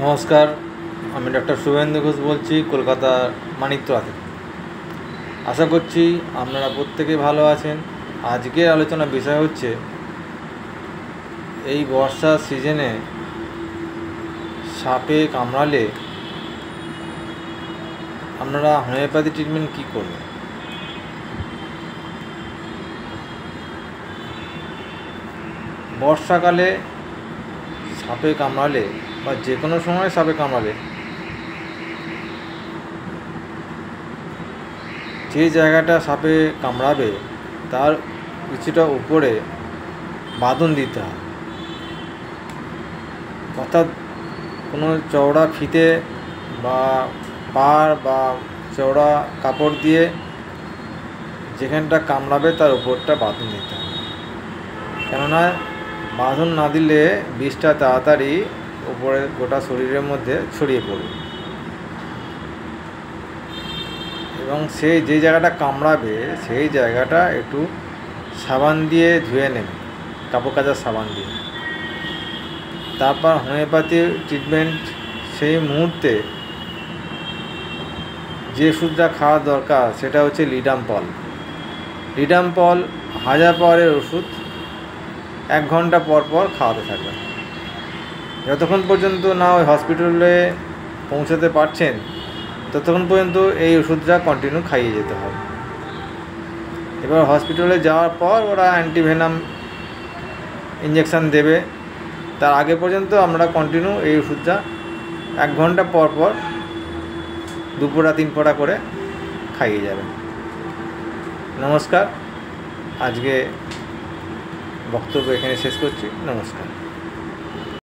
নমস্কার, আমি ডক্টর শুভেন্দু ঘোষ বলছি কলকাতার মানিকতলা থেকে। আশা করছি আপনারা প্রত্যেকে ভালো আছেন। আজকের আলোচনার বিষয় হচ্ছে এই বর্ষার সিজনে সাপে কামড়ালে আপনারা হোমিওপ্যাথি ট্রিটমেন্ট কী করবেন। বর্ষাকালে সাপে কামড়ালে বা যে কোনো সময় সাপে কামড়ালে যে জায়গাটা সাপে কামড়াবে তার কিছুটা উপরে বাঁধন দিতে হয়, অর্থাৎ কোনো চওড়া ফিতে বা পাড় বা চওড়া কাপড় দিয়ে যেখানটা কামড়াবে তার উপরটা বাঁধন দিতে হবে। কেননা বাঁধন না দিলে বিষটা তাড়াতাড়ি উপরে গোটা শরীরের মধ্যে ছড়িয়ে পড়বে এবং সেই যে জায়গাটা কামড়াবে সেই জায়গাটা একটু সাবান দিয়ে ধুয়ে নেবে, কাপড় কাচার সাবান দিয়ে। তারপর হোমিওপ্যাথি ট্রিটমেন্ট সেই মুহূর্তে যে ওষুধটা খাওয়া দরকার সেটা হচ্ছে লিডাম্পল। লিডাম্পল 1000 পাওয়ারের ওষুধ 1 ঘন্টা পর পর খাওয়াতে থাকবেন, যতক্ষণ পর্যন্ত না ওই হসপিটালে পৌঁছাতে পারছেন ততক্ষণ পর্যন্ত এই ওষুধটা কন্টিনিউ খাইয়ে যেতে হবে। এবার হসপিটালে যাওয়ার পর ওরা অ্যান্টিভেনাম ইঞ্জেকশান দেবে, তার আগে পর্যন্ত আমরা কন্টিনিউ এই ওষুধটা 1 ঘন্টা পর পর 2 ফোঁটা 3 ফোঁটা করে খাইয়ে যাবেন। নমস্কার, আজকে বক্তব্য এখানে শেষ করছি। নমস্কার।